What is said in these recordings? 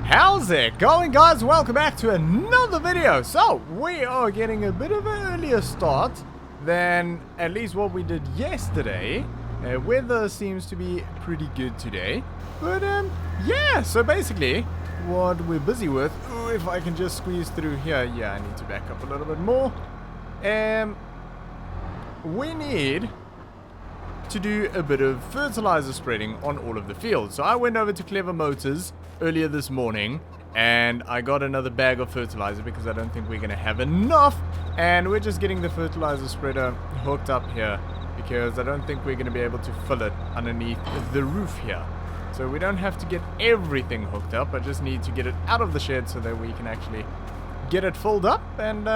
How's it going, guys? Welcome back to another video. So, we are getting a bit of an earlier start than at least what we did yesterday. Weather seems to be pretty good today. But, yeah, so basically, what we're busy with... Ooh, if I can just squeeze through here. Yeah, I need to back up a little bit more. We need to do a bit of fertilizer spreading on all of the fields. So I went over to Clever Motors earlier this morning and I got another bag of fertilizer because I don't think we're going to have enough, and we're just getting the fertilizer spreader hooked up here because I don't think we're going to be able to fill it underneath the roof here. So we don't have to get everything hooked up. I just need to get it out of the shed so that we can actually get it filled up, and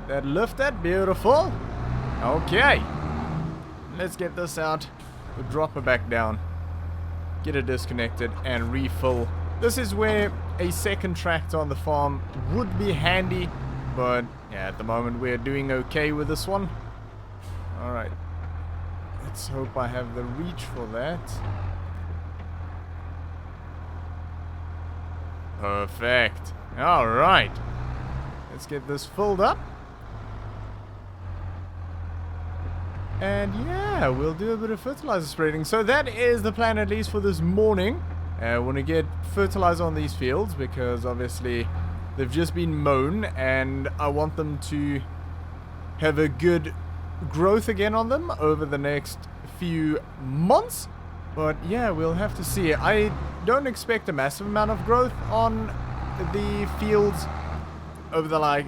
that lifted, beautiful. Okay, let's get this out. We'll drop it back down, get it disconnected, and refill. This is where a second tractor on the farm would be handy, but yeah, at the moment we're doing okay with this one. Alright, let's hope I have the reach for that. Perfect. Alright, let's get this filled up. And yeah, we'll do a bit of fertilizer spreading. So that is the plan, at least for this morning. I want to get fertilizer on these fields because obviously they've just been mown and I want them to have a good growth again on them over the next few months. But yeah, we'll have to see. I don't expect a massive amount of growth on the fields over the, like,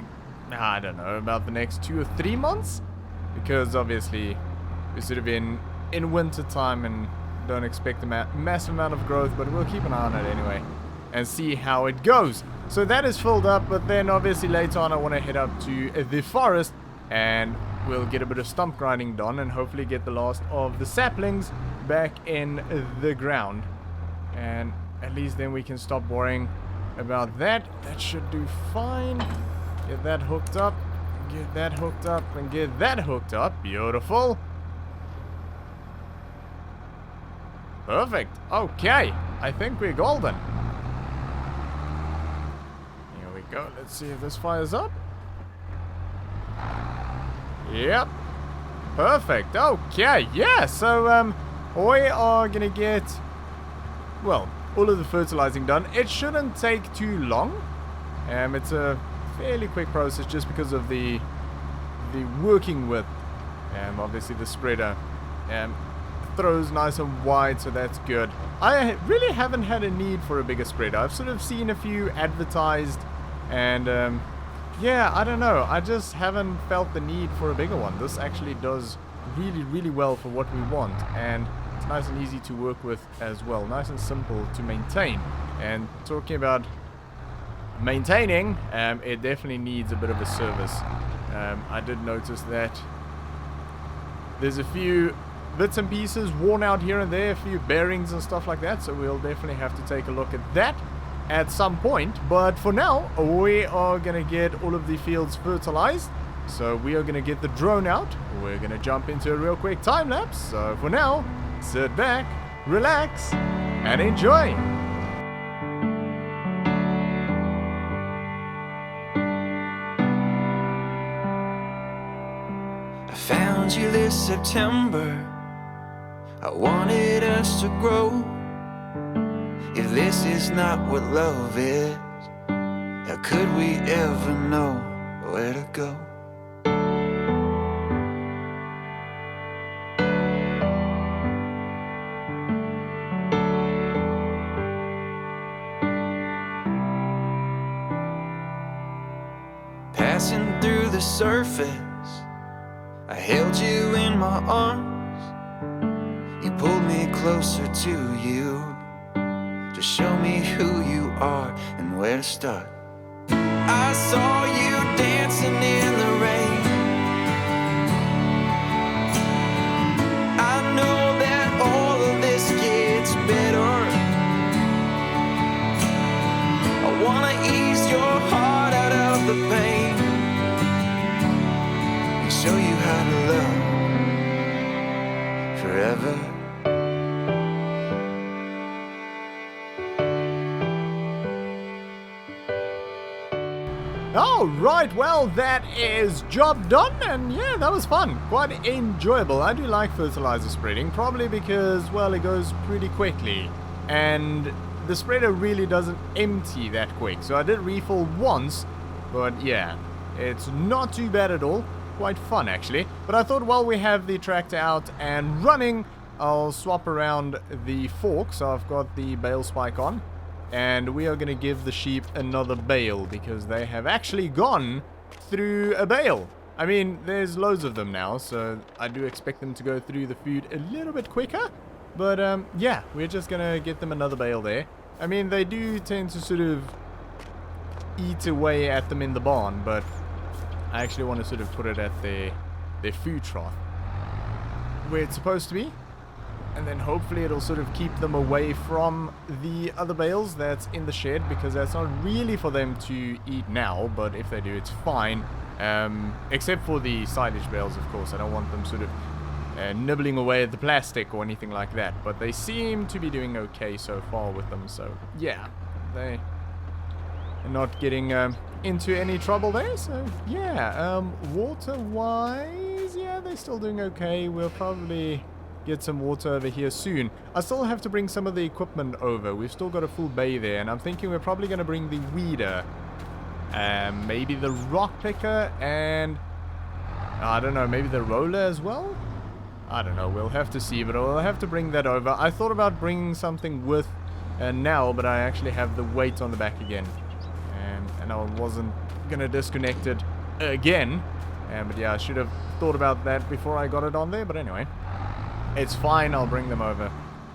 I don't know, about the next 2 or 3 months. Because obviously we're sort of in winter time and don't expect a massive amount of growth, but we'll keep an eye on it anyway and see how it goes. So that is filled up, but then obviously later on I want to head up to the forest and we'll get a bit of stump grinding done and hopefully get the last of the saplings back in the ground. And at least then we can stop worrying about that. That should do fine. Get that hooked up. Get that hooked up and get that hooked up. Beautiful. Perfect. Okay. I think we're golden. Here we go. Let's see if this fires up. Yep. Perfect. Okay. Yeah. So, we are going to get, well, all of the fertilizing done. It shouldn't take too long. It's a fairly quick process just because of the working with obviously the spreader throws nice and wide, so that's good. I really haven't had a need for a bigger spreader. I've sort of seen a few advertised and yeah, I don't know, I just haven't felt the need for a bigger one. This actually does really well for what we want, and it's nice and easy to work with as well, nice and simple to maintain. And talking about maintaining, it definitely needs a bit of a service. I did notice that there's a few bits and pieces worn out here and there, a few bearings and stuff like that, so we'll definitely have to take a look at that at some point. But for now, we are going to get all of the fields fertilized, so we are going to get the drone out. We're going to jump into a real quick time lapse. So for now, sit back, relax, and enjoy. Found you this September. I wanted us to grow. If this is not what love is, how could we ever know where to go? Passing through the surface, I held you in my arms. You pulled me closer to you to show me who you are and where to start. I saw you dancing in the rain. I know that all of this gets better. I wanna ease your heart out of the pain and show you how to love forever. Oh, right, well, that is job done, and yeah, that was fun. Quite enjoyable. I do like fertilizer spreading, probably because, well, it goes pretty quickly. And the spreader really doesn't empty that quick. So I did refill once, but yeah, it's not too bad at all. Quite fun, actually. But I thought while we have the tractor out and running, I'll swap around the fork. So I've got the bale spike on. And we are going to give the sheep another bale because they have actually gone through a bale. I mean, there's loads of them now, so I do expect them to go through the food a little bit quicker. But yeah, we're just going to get them another bale there. I mean, they do tend to sort of eat away at them in the barn, but I actually want to sort of put it at their food trough where it's supposed to be. And then hopefully it'll sort of keep them away from the other bales that's in the shed, because that's not really for them to eat now, but if they do, it's fine. Except for the silage bales, of course. I don't want them sort of nibbling away at the plastic or anything like that. But they seem to be doing okay so far with them, so yeah. They are not getting into any trouble there, so yeah. Water-wise, yeah, they're still doing okay. We'll probably get some water over here soon. I still have to bring some of the equipment over. We've still got a full bay there, and I'm thinking we're probably going to bring the weeder, maybe the rock picker, and I don't know, maybe the roller as well. I don't know, we'll have to see, but I'll have to bring that over. I thought about bringing something with now, but I actually have the weight on the back again, and I wasn't going to disconnect it again. But yeah, I should have thought about that before I got it on there, but anyway. It's fine, I'll bring them over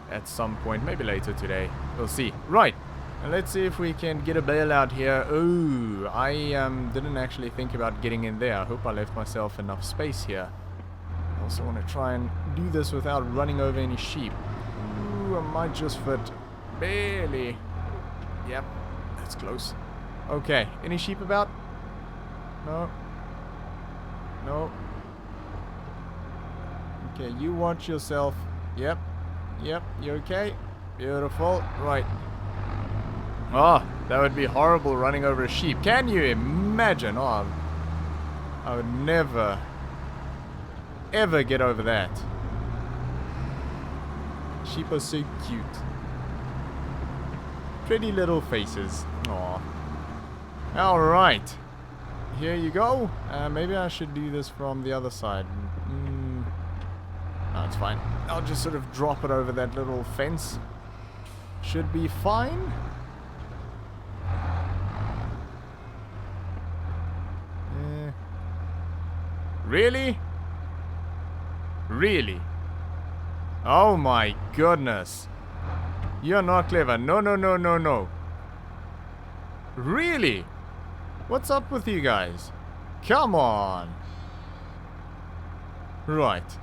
at some point, maybe later today. We'll see. Right, and let's see if we can get a bale out here. Oh, I didn't actually think about getting in there. I hope I left myself enough space here. I also want to try and do this without running over any sheep. Ooh, I might just fit barely. Yep, that's close. Okay, any sheep about? No. No. Okay, you watch yourself. Yep. Yep, you okay? Beautiful. Right. Oh, that would be horrible running over a sheep. Can you imagine? Oh, I would never, ever get over that. Sheep are so cute. Pretty little faces. Aw. Alright. Here you go. Maybe I should do this from the other side. No, it's fine. I'll just sort of drop it over that little fence. Should be fine. Really? Really? Oh my goodness. You're not clever. No, no, no, no, no. Really? What's up with you guys? Come on. Right.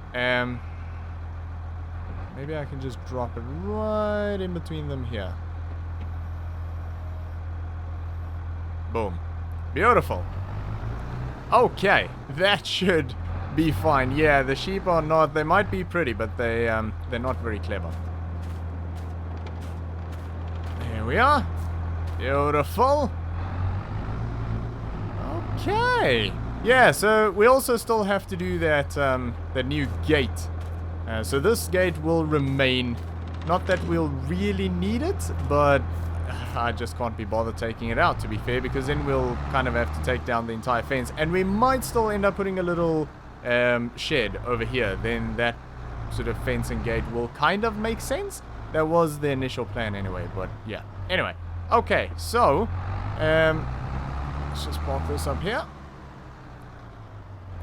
Maybe I can just drop it right in between them here. Boom. Beautiful. Okay, that should be fine. Yeah, the sheep are not, they might be pretty, but they're not very clever. Here we are. Beautiful. Okay. Yeah, so we also still have to do that, that new gate. So this gate will remain. Not that we'll really need it, but I just can't be bothered taking it out, to be fair, because then we'll kind of have to take down the entire fence. And we might still end up putting a little shed over here. Then that sort of fence and gate will kind of make sense. That was the initial plan anyway, but yeah. Anyway, okay, so let's just park this up here.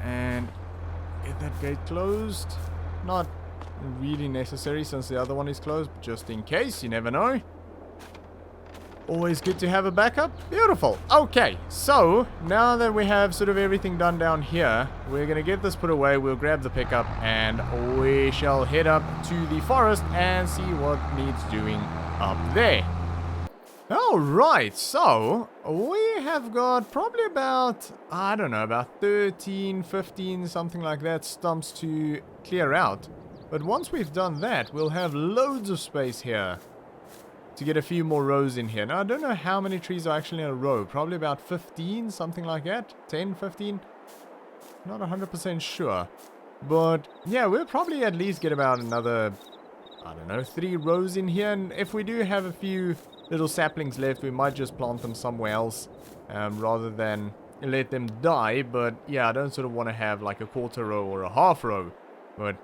And get that gate closed. Not really necessary since the other one is closed, but just in case, you never know. Always good to have a backup. Beautiful. Okay, so now that we have sort of everything done down here, we're going to get this put away. We'll grab the pickup and we shall head up to the forest and see what needs doing up there. Alright, so we have got probably about, I don't know, about 13, 15, something like that, stumps to clear out. But once we've done that, we'll have loads of space here. to get a few more rows in here. Now, I don't know how many trees are actually in a row. Probably about 15, something like that. 10, 15. Not 100% sure. But, yeah, we'll probably at least get about another, I don't know, 3 rows in here. And if we do have a few little saplings left, we might just plant them somewhere else rather than let them die. But, yeah, I don't sort of want to have like a quarter row or a half row. But,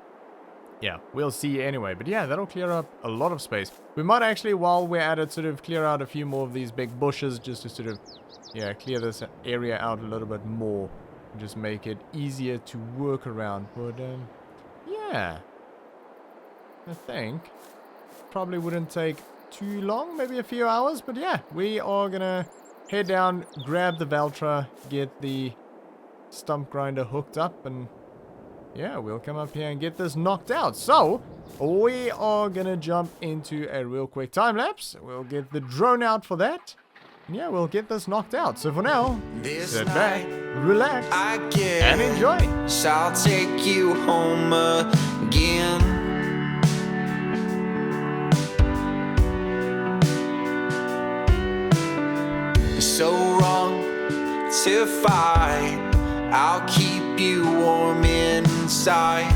yeah, we'll see anyway. But, yeah, that'll clear up a lot of space. We might actually, while we're at it, sort of clear out a few more of these big bushes just to sort of, yeah, clear this area out a little bit more. Just make it easier to work around. But, yeah. I think probably wouldn't take too long. Maybe a few hours. But, yeah. We are going to head down, grab the Valtra, get the stump grinder hooked up. And, yeah, we'll come up here and get this knocked out. So, we are going to jump into a real quick time lapse. We'll get the drone out for that. Yeah, we'll get this knocked out. So for now, sit back, relax, and enjoy. So I'll take you home again. So wrong to fight. I'll keep you warm inside.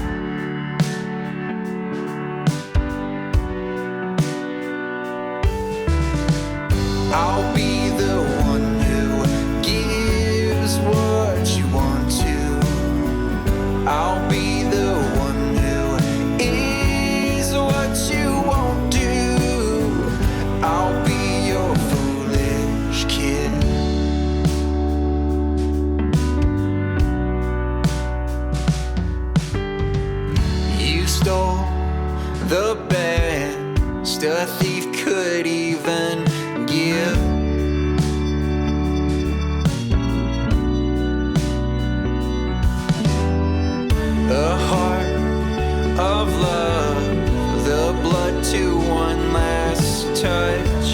I'll be the one who gives what you want to. I'll be the one who is what you won't do. I'll be your foolish kid. You stole the best a thief could even give. A heart of love, the blood to one last touch.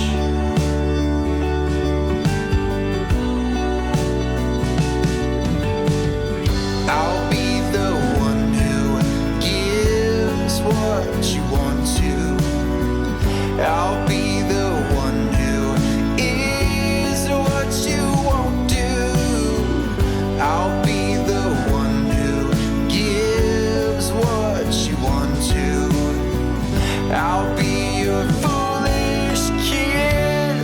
I'll be the one who gives what you want to. I'll be the one who is what you won't do. I'll be the one who gives what you want to. I'll be your foolish kid.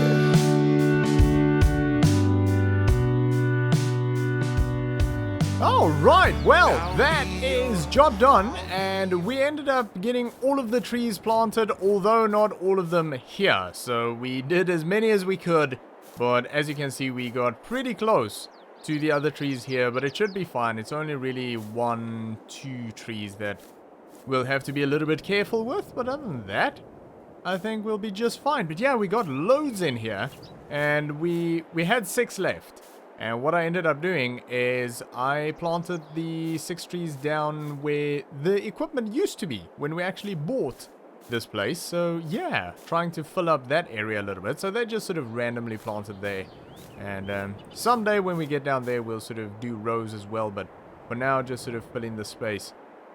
Alright, well, that is job done, and we ended up getting all of the trees planted, although not all of them here. So we did as many as we could, but as you can see, we got pretty close to the other trees here, but it should be fine. It's only really 1, 2 trees that we'll have to be a little bit careful with, but other than that, I think we'll be just fine. But yeah, we got loads in here, and we had 6 left. And what I ended up doing is I planted the 6 trees down where the equipment used to be when we actually bought this place. So yeah, trying to fill up that area a little bit. So they just sort of randomly planted there. And someday when we get down there, we'll sort of do rows as well. But for now, just sort of fill in the space.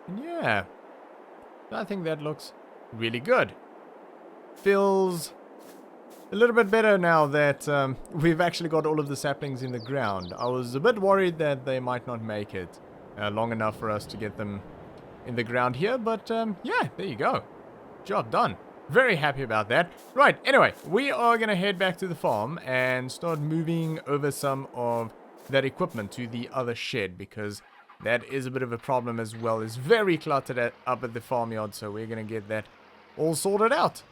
And yeah, I think that looks really good. Feels a little bit better now that we've actually got all of the saplings in the ground. I was a bit worried that they might not make it long enough for us to get them in the ground here. But yeah, there you go. Job done. Very happy about that. Right, anyway, we are going to head back to the farm and start moving over some of that equipment to the other shed, because that is a bit of a problem as well. It's very cluttered up at the farmyard, so we're going to get that all sorted out.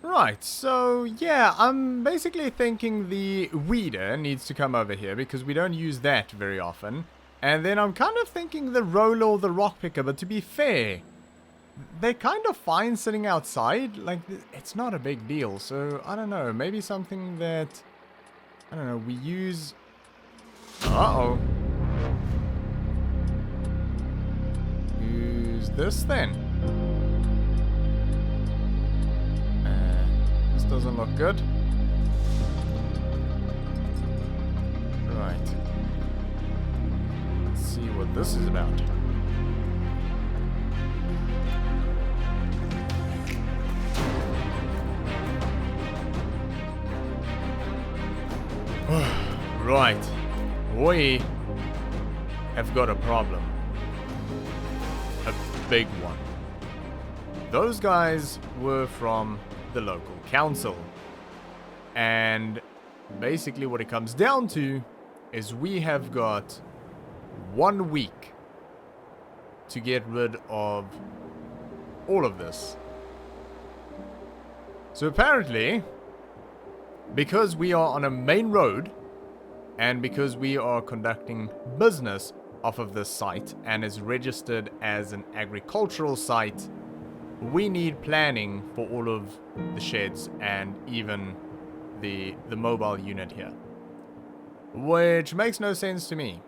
Right, so yeah, I'm basically thinking the weeder needs to come over here because we don't use that very often. And then I'm kind of thinking the roller or the rock picker, but to be fair, they're kind of fine sitting outside. Like, it's not a big deal, so I don't know, maybe something that, I don't know, we use... Uh-oh. Use this then. Doesn't look good. Right. Let's see what this is about. Right. We have got a problem. A big one. Those guys were from the local council. And basically what it comes down to is we have got 1 week to get rid of all of this. So apparently, because we are on a main road, and because we are conducting business off of this site and is registered as an agricultural site, we need planning for all of the sheds and even the mobile unit here. Which makes no sense to me.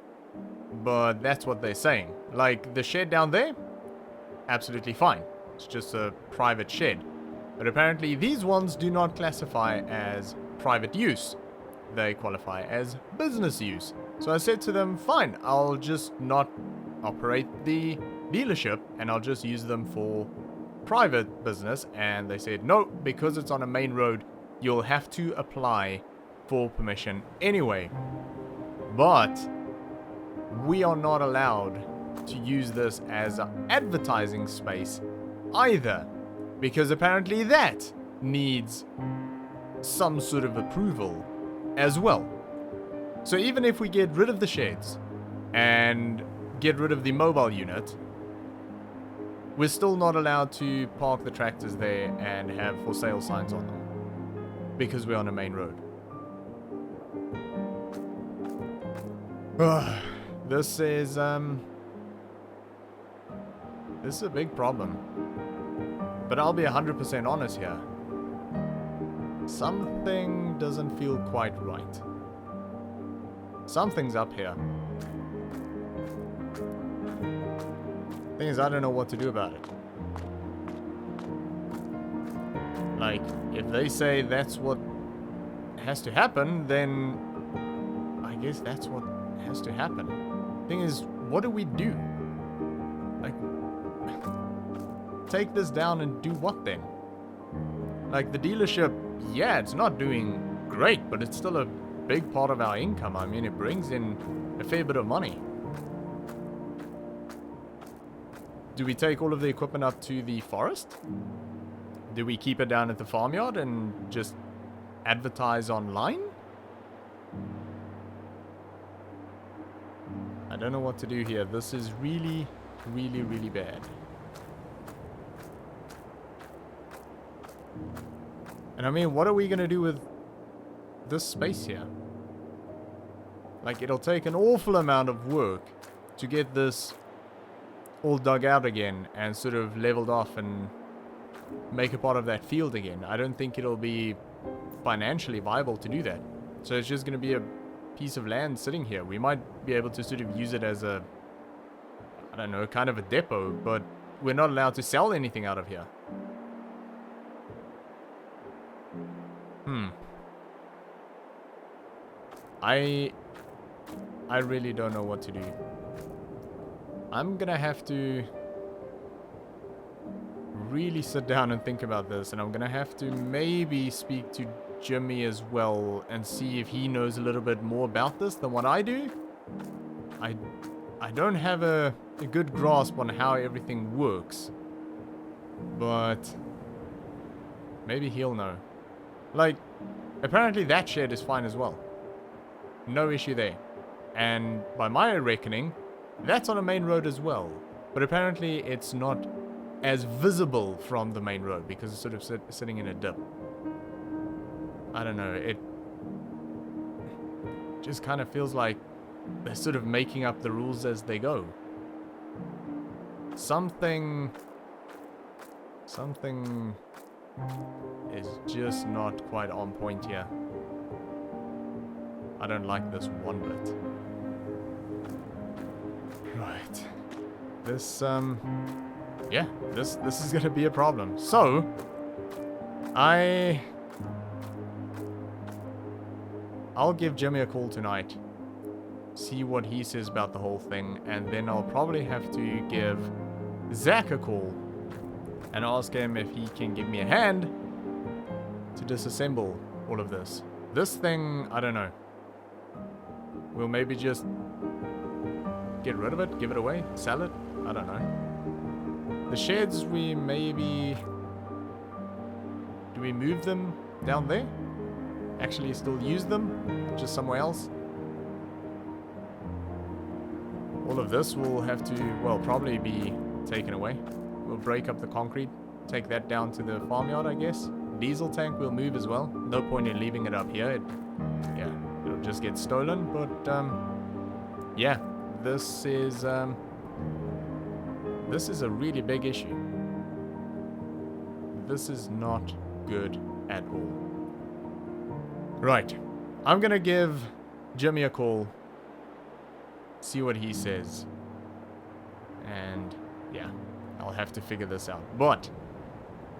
But that's what they're saying. Like, the shed down there, absolutely fine. It's just a private shed. But apparently these ones do not classify as private use. They qualify as business use. So I said to them, fine, I'll just not operate the dealership and I'll just use them for private business. And they said, no, because it's on a main road, you'll have to apply for permission anyway. But we are not allowed to use this as an advertising space either, because apparently that needs some sort of approval as well. So even if we get rid of the sheds and get rid of the mobile unit, we're still not allowed to park the tractors there and have for sale signs on them, because we're on a main road. This is a big problem. But I'll be 100% honest here. Something doesn't feel quite right. Something's up here. Thing is, I don't know what to do about it. Like, if they say that's what has to happen, then I guess that's what has to happen. Thing is, what do we do? Like, take this down and do what then? Like, the dealership, yeah, it's not doing great, but it's still a big part of our income. I mean, it brings in a fair bit of money. Do we take all of the equipment up to the forest? Do we keep it down at the farmyard and just advertise online? I don't know what to do here. This is really, really, really bad. And I mean, what are we going to do with this space here? Like, it'll take an awful amount of work to get this all dug out again and sort of leveled off and make a part of that field again. I don't think it'll be financially viable to do that. So it's just going to be a piece of land sitting here. We might be able to sort of use it as a, I don't know, kind of a depot, but we're not allowed to sell anything out of here. I really don't know what to do. I'm gonna have to really sit down and think about this, and I'm gonna have to maybe speak to Jimmy as well and see if he knows a little bit more about this than what I do. I don't have a good grasp on how everything works, but maybe he'll know. Like, apparently that shed is fine as well. No issue there. And by my reckoning, that's on a main road as well. But apparently it's not as visible from the main road because it's sort of sitting in a dip. I don't know. It just kind of feels like they're sort of making up the rules as they go. Something is just not quite on point here. I don't like this one bit. Right. This, yeah, this is gonna be a problem. So, I'll give Jimmy a call tonight, see what he says about the whole thing, and then I'll probably have to give Zach a call and ask him if he can give me a hand to disassemble all of this. This thing, I don't know. We'll maybe just get rid of it, give it away, sell it. I don't know. The sheds, we maybe... Do we move them down there? Actually still use them? Just somewhere else? All of this will have to, well, probably be taken away. We'll break up the concrete, take that down to the farmyard, I guess. Diesel tank will move as well. No point in leaving it up here. It'll just get stolen. But, yeah, this is a really big issue. This is not good at all. Right. I'm gonna give Jimmy a call. See what he says. And, yeah, I'll have to figure this out. But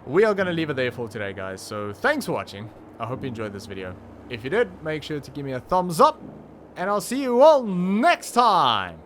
we are gonna leave it there for today, guys. So thanks for watching. I hope you enjoyed this video. If you did, make sure to give me a thumbs up. And I'll see you all next time.